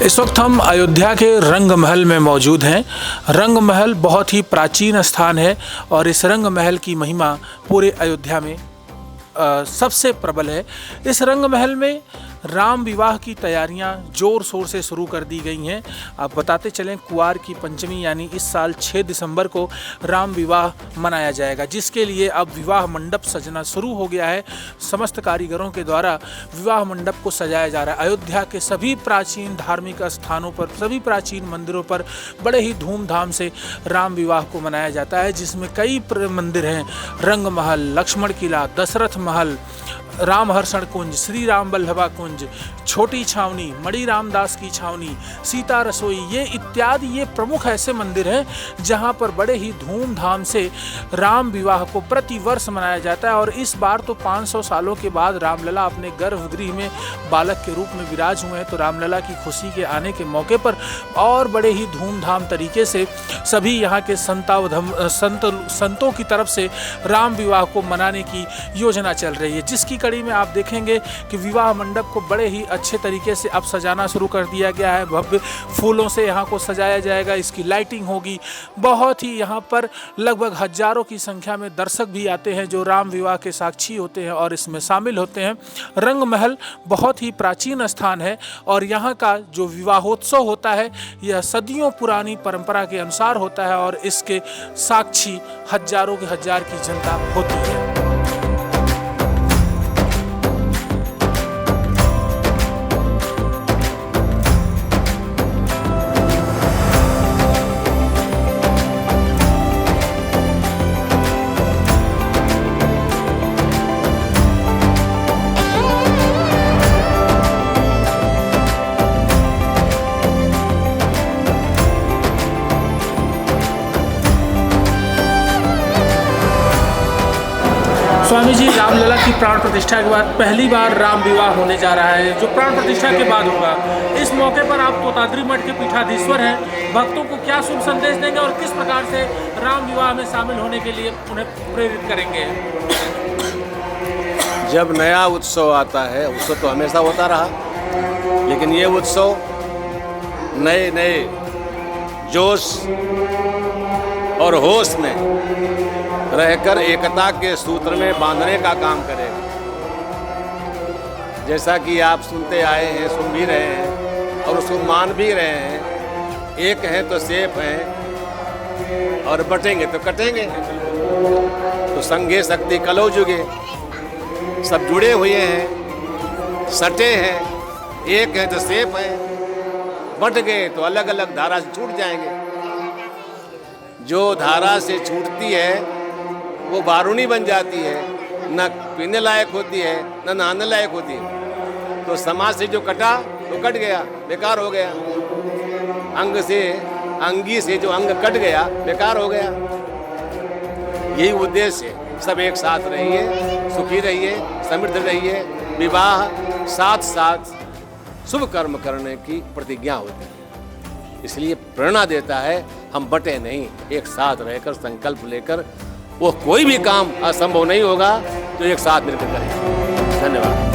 इस वक्त हम अयोध्या के रंग महल में मौजूद हैं। रंग महल बहुत ही प्राचीन स्थान है और इस रंग महल की महिमा पूरे अयोध्या में सबसे प्रबल है। इस रंग महल में राम विवाह की तैयारियां जोर शोर से शुरू कर दी गई हैं। आप बताते चलें, कुआर की पंचमी यानी इस साल 6 दिसंबर को राम विवाह मनाया जाएगा, जिसके लिए अब विवाह मंडप सजना शुरू हो गया है। समस्त कारीगरों के द्वारा विवाह मंडप को सजाया जा रहा है। अयोध्या के सभी प्राचीन धार्मिक स्थानों पर, सभी प्राचीन मंदिरों पर बड़े ही धूमधाम से राम विवाह को मनाया जाता है, जिसमें कई मंदिर हैं। रंग महल, लक्ष्मण किला, दशरथ महल, रामहर्षण कुंज, श्री राम बल्लभा कुंज, छोटी छावनी, मणि रामदास की छावनी, सीता रसोई, ये इत्यादि ये प्रमुख ऐसे मंदिर हैं जहां पर बड़े ही धूमधाम से राम विवाह को प्रतिवर्ष मनाया जाता है। और इस बार तो 500 सालों के बाद रामलला अपने गर्भगृह में बालक के रूप में विराज हुए हैं, तो रामलला की खुशी के आने के मौके पर और बड़े ही धूमधाम तरीके से सभी यहाँ के संतों की तरफ से राम विवाह को मनाने की योजना चल रही है, जिसकी कड़ी में आप देखेंगे कि विवाह मंडप को बड़े ही अच्छे तरीके से अब सजाना शुरू कर दिया गया है। भव्य फूलों से यहाँ को सजाया जाएगा, इसकी लाइटिंग होगी। बहुत ही यहाँ पर लगभग हजारों की संख्या में दर्शक भी आते हैं जो राम विवाह के साक्षी होते हैं और इसमें शामिल होते हैं। रंग महल बहुत ही प्राचीन स्थान है और यहाँ का जो विवाहोत्सव होता है यह सदियों पुरानी परंपरा के अनुसार होता है और इसके साक्षी हजारों के हजार की जनता होती है। स्वामी जी, रामलला की प्राण प्रतिष्ठा के बाद पहली बार राम विवाह होने जा रहा है, जो प्राण प्रतिष्ठा के बाद होगा। इस मौके पर आप तोताद्री मठ के पीठाधीश्वर हैं, भक्तों को क्या शुभ संदेश देंगे और किस प्रकार से राम विवाह में शामिल होने के लिए उन्हें प्रेरित करेंगे? जब नया उत्सव आता है, उत्सव तो हमेशा होता रहा, लेकिन ये उत्सव नए नए जोश और होश में रहकर एकता के सूत्र में बांधने का काम करेगा। जैसा कि आप सुनते आए हैं, सुन भी रहे हैं और उसको मान भी रहे हैं। एक हैं तो सेफ हैं और बटेंगे तो कटेंगे। तो संगे शक्ति कलौ जुगे, सब जुड़े हुए हैं, सटे हैं। एक हैं तो सेफ हैं, बट गए तो अलग अलग धारा से छूट जाएंगे। जो धारा से छूटती है वो बारूणी बन जाती है, न पीने लायक होती है न नहाने लायक होती है। तो समाज से जो कटा तो कट गया, बेकार हो गया। अंग से, अंगी से जो अंग कट गया बेकार हो गया। यही उद्देश्य है। सब एक साथ रहिए, सुखी रहिए, समृद्ध रहिए। विवाह साथ साथ शुभ कर्म करने की प्रतिज्ञा होती है, इसलिए प्रेरणा देता है हम बटे नहीं, एक साथ रहकर संकल्प लेकर वो कोई भी काम असंभव नहीं होगा, तो एक साथ मिलकर करें। धन्यवाद।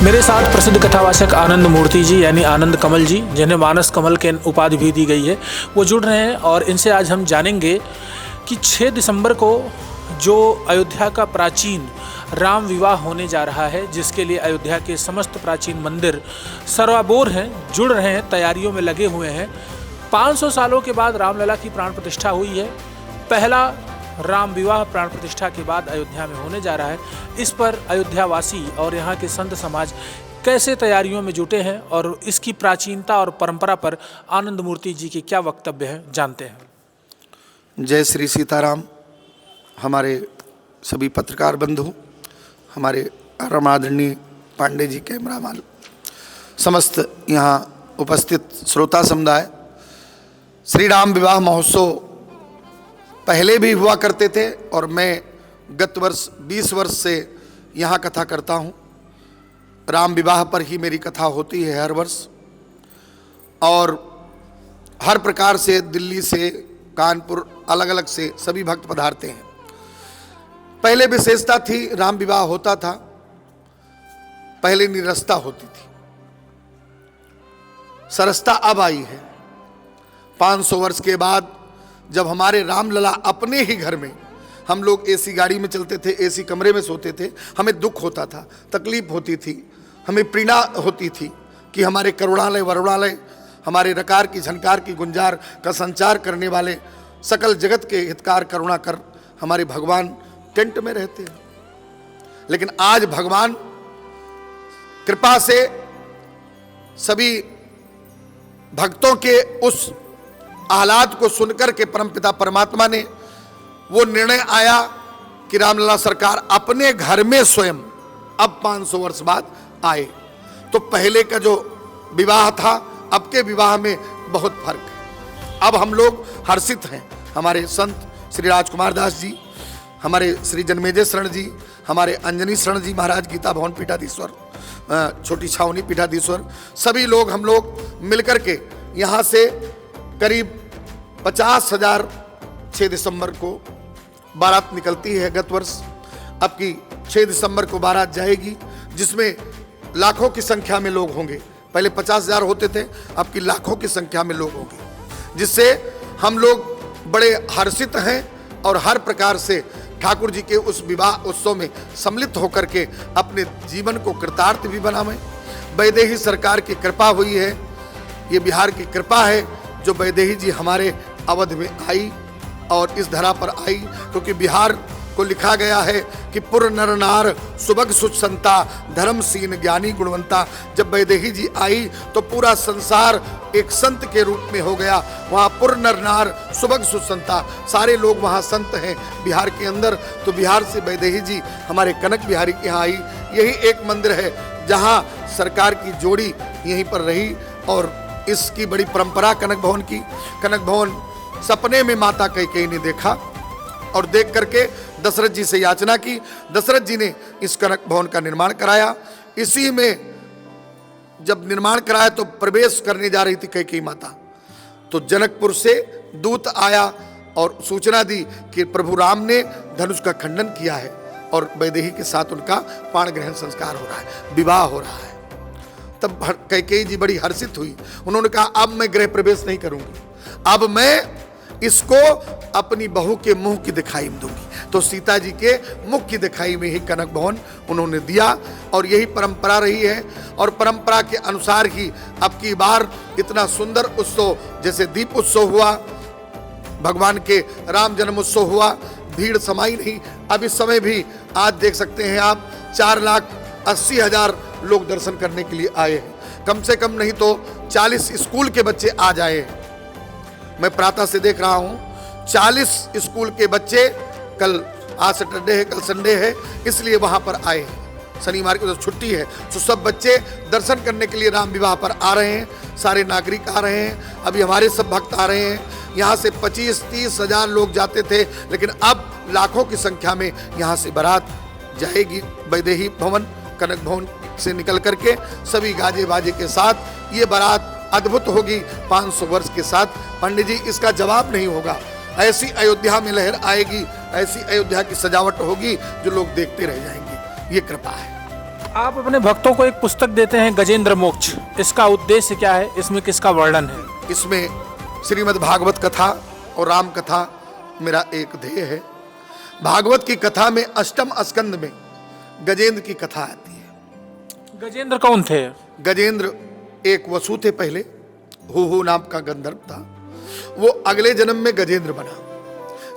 मेरे साथ प्रसिद्ध कथावाचक आनंद मूर्ति जी यानी आनंद कमल जी, जिन्हें मानस कमल के उपाधि भी दी गई है, वो जुड़ रहे हैं और इनसे आज हम जानेंगे कि 6 दिसंबर को जो अयोध्या का प्राचीन राम विवाह होने जा रहा है, जिसके लिए अयोध्या के समस्त प्राचीन मंदिर सर्वाबोर हैं, जुड़ रहे हैं, तैयारियों में लगे हुए हैं। 500 सालों के बाद रामलला की प्राण प्रतिष्ठा हुई है। पहला राम विवाह प्राण प्रतिष्ठा के बाद अयोध्या में होने जा रहा है। इस पर अयोध्यावासी और यहाँ के संत समाज कैसे तैयारियों में जुटे हैं और इसकी प्राचीनता और परंपरा पर आनंद मूर्ति जी के क्या वक्तव्य हैं, जानते हैं। जय श्री सीताराम। हमारे सभी पत्रकार बंधु, हमारे परम आदरणीय पांडे जी कैमरामैन, समस्त यहाँ उपस्थित श्रोता समुदाय, श्री राम विवाह महोत्सव पहले भी हुआ करते थे और मैं गत वर्ष 20 वर्ष से यहाँ कथा करता हूँ। राम विवाह पर ही मेरी कथा होती है हर वर्ष, और हर प्रकार से दिल्ली से, कानपुर, अलग अलग से सभी भक्त पधारते हैं। पहले विशेषता थी, राम विवाह होता था, पहले निरस्ता होती थी, सरसता अब आई है। 500 वर्ष के बाद जब हमारे रामलला अपने ही घर में, हम लोग एसी गाड़ी में चलते थे, एसी कमरे में सोते थे, हमें दुख होता था, तकलीफ होती थी, हमें पीड़ा होती थी कि हमारे करुणालय वरुणालय, हमारे रकार की झनकार की गुंजार का संचार करने वाले सकल जगत के हितकार करुणा कर हमारे भगवान टेंट में रहते हैं। लेकिन आज भगवान कृपा से सभी भक्तों के उस आह्लाद को सुनकर के परमपिता परमात्मा ने वो निर्णय आया कि रामलला सरकार अपने घर में स्वयं अब 500 वर्ष बाद आए। तो पहले का जो विवाह था, अब के विवाह में बहुत फर्क है। अब हम लोग हर्षित हैं। हमारे संत श्री राजकुमार दास जी, हमारे श्री जन्मेजय शरण जी, हमारे अंजनी शरण जी महाराज, गीता भवन पीठाधीश्वर, छोटी छावनी पीठाधीश्वर, सभी लोग हम लोग मिलकर के यहाँ से करीब 50,000 6 दिसंबर को बारात निकलती है। गत वर्ष अब की 6 दिसंबर को बारात जाएगी, जिसमें लाखों की संख्या में लोग होंगे। पहले 50,000 होते थे, अब की लाखों की संख्या में लोग होंगे, जिससे हम लोग बड़े हर्षित हैं और हर प्रकार से ठाकुर जी के उस विवाह उत्सव में सम्मिलित होकर के अपने जीवन को कृतार्थ भी बनावें। वैदेही सरकार की कृपा हुई है, ये बिहार की कृपा है जो वैदेही जी हमारे अवध में आई और इस धरा पर आई, क्योंकि बिहार को लिखा गया है कि पुर नर नार सुबग सुच संता, धर्मसीन ज्ञानी गुणवंता। जब वैदेही जी आई तो पूरा संसार एक संत के रूप में हो गया। वहाँ पुर नर नार सुबग सुच संता, सारे लोग वहाँ संत हैं बिहार के अंदर। तो बिहार से वैदेही जी हमारे कनक बिहारी के यहाँ आई। यही एक मंदिर है जहाँ सरकार की जोड़ी यहीं पर रही, और इसकी बड़ी परंपरा कनक भवन की। कनक भवन सपने में माता कैकेयी ने देखा और देख करके दशरथ जी से याचना की। दशरथ जी ने इस कनक भवन का निर्माण कराया। इसी में जब निर्माण कराया तो प्रवेश करने जा रही थी कैकेयी माता, तो जनकपुर से दूत आया और सूचना दी कि प्रभु राम ने धनुष का खंडन किया है और वैदेही के साथ उनका पाण ग्रहण संस्कार हो रहा है, विवाह हो रहा है। तब कैकेयी जी बड़ी हर्षित हुई। उन्होंने कहा अब मैं गृह प्रवेश नहीं करूंगी, अब मैं इसको अपनी बहू के मुंह की दिखाई में दूंगी। तो सीता जी के मुख की दिखाई में ही कनक भवन उन्होंने दिया, और यही परंपरा रही है। और परंपरा के अनुसार ही अब की बार इतना सुंदर उत्सव, जैसे दीप उत्सव हुआ, भगवान के राम जन्म उत्सव हुआ, भीड़ समाई नहीं। अब इस समय भी आज देख सकते हैं आप 4,80,000 लोग दर्शन करने के लिए आए हैं। कम से कम नहीं तो 40 स्कूल के बच्चे आज आए हैं। मैं प्रातः से देख रहा हूं 40 स्कूल के बच्चे, कल आज सैटरडे है, कल संडे है, इसलिए वहां पर आए हैं। शनिवार को तो छुट्टी है, तो सब बच्चे दर्शन करने के लिए राम विवाह पर आ रहे हैं। सारे नागरिक आ रहे हैं, अभी हमारे सब भक्त आ रहे हैं। यहाँ से 25-30 हजार लोग जाते थे, लेकिन अब लाखों की संख्या में यहाँ से बारात जाएगी। वैदेही भवन कनक भवन से निकल करके सभी गाजे बाजे के साथ ये बारात अद्भुत होगी 500 वर्ष के साथ। पंडित जी, इसका जवाब नहीं होगा। ऐसी अयोध्या में लहर आएगी, ऐसी अयोध्या की सजावट होगी जो लोग देखते रह जाएंगे। ये कृपा है। आप अपने भक्तों को एक पुस्तक देते हैं, गजेंद्र मोक्ष। इसका उद्देश्य क्या है? इसमें किसका वर्णन है? इसमें श्रीमद् भागवत कथा और राम कथा मेरा एक ध्येय है। भागवत की कथा में 8वें स्कंद में गजेंद्र की कथा आती है। गजेंद्र कौन थे? गजेंद्र एक वसु थे पहले, हु नाम का गंधर्व था। वो अगले जन्म में गजेंद्र बना,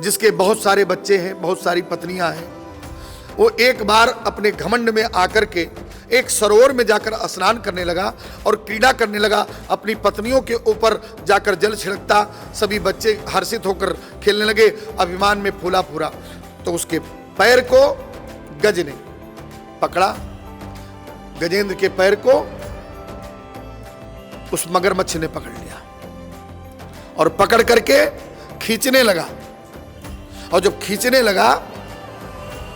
जिसके बहुत सारे बच्चे हैं, बहुत सारी पत्नियां हैं। वो एक बार अपने घमंड में आकर के एक सरोवर में जाकर स्नान करने लगा और क्रीड़ा करने लगा। अपनी पत्नियों के ऊपर जाकर जल छिड़कता, सभी बच्चे हर्षित होकर खेलने लगे, अभिमान में फूला पूरा। तो उसके पैर को गज ने पकड़ा, गजेंद्र के पैर को उस मगरमच्छ ने पकड़ लिया और पकड़ करके खींचने लगा। और जब खींचने लगा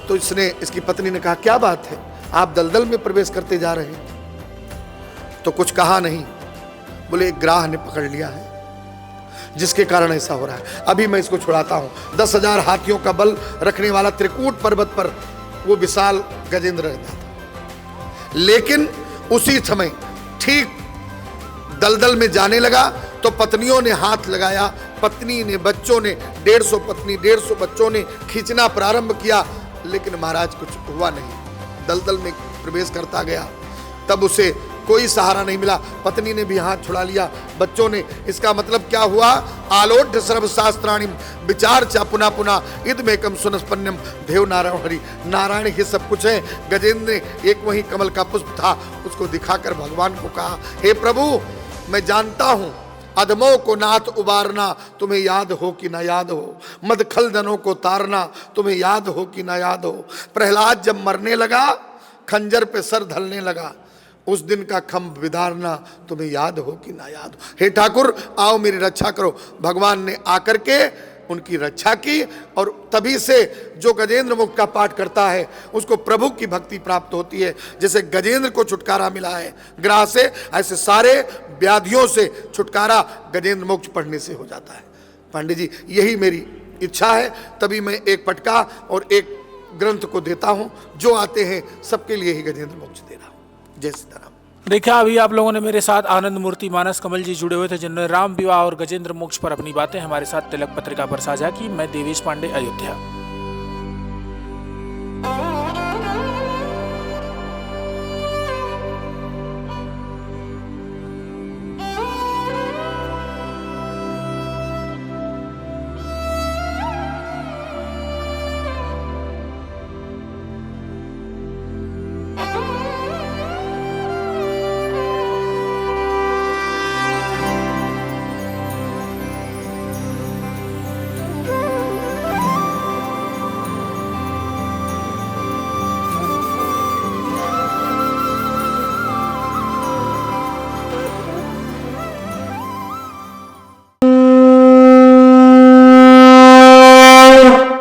तो इसकी पत्नी ने कहा, क्या बात है, आप दलदल में प्रवेश करते जा रहे हैं? तो कुछ कहा नहीं। बोले, एक ग्राह ने पकड़ लिया है जिसके कारण ऐसा हो रहा है। अभी मैं इसको छुड़ाता हूं। 10,000 हाथियों का बल रखने वाला त्रिकूट पर्वत पर वो विशाल गजेंद्र रहता था। लेकिन उसी समय ठीक दलदल में जाने लगा तो पत्नियों ने हाथ लगाया, पत्नी ने, बच्चों ने, 150 पत्नी 150 बच्चों ने खींचना प्रारंभ किया, लेकिन महाराज कुछ हुआ नहीं। दलदल में प्रवेश करता गया, तब उसे कोई सहारा नहीं मिला। पत्नी ने भी हाथ छुड़ा लिया, बच्चों ने। इसका मतलब क्या हुआ? आलोढ़ सर्वशास्त्राणि विचार चा पुनः पुनः इदमेकम सुनस्पन्यम देव नारायण हरि। नारायण ही सब कुछ है। गजेंद्र ने एक वही कमल का पुष्प था, उसको दिखाकर भगवान को कहा, हे प्रभु, मैं जानता हूं अधमों को नाथ उबारना तुम्हें याद हो कि ना याद हो, मदखलदनों को तारना तुम्हें याद हो कि ना याद हो। प्रहलाद जब मरने लगा, खंजर पे सर धलने लगा, उस दिन का खम्भ विधारना तुम्हें याद हो कि ना याद हो। हे ठाकुर, आओ मेरी रक्षा करो। भगवान ने आकर के उनकी रक्षा की और तभी से जो गजेंद्र मुक्त का पाठ करता है उसको प्रभु की भक्ति प्राप्त होती है। जैसे गजेंद्र को छुटकारा मिला है ग्रह से, ऐसे सारे व्याधियों से छुटकारा गजेंद्र मोक्ष पढ़ने से हो जाता है। पांडे जी, यही मेरी इच्छा है, तभी मैं एक पटका और एक ग्रंथ को देता हूं। जो आते हैं सबके लिए ही गजेंद्र मोक्ष दे रहा हूं। जय सीताराम। देखिए, अभी आप लोगों ने मेरे साथ आनंद मूर्ति मानस कमल जी जुड़े हुए थे, जिन्होंने राम विवाह और गजेंद्र मोक्ष पर अपनी बातें हमारे साथ तिलक पत्रिका पर साझा की। मैं देवेश पांडे, अयोध्या।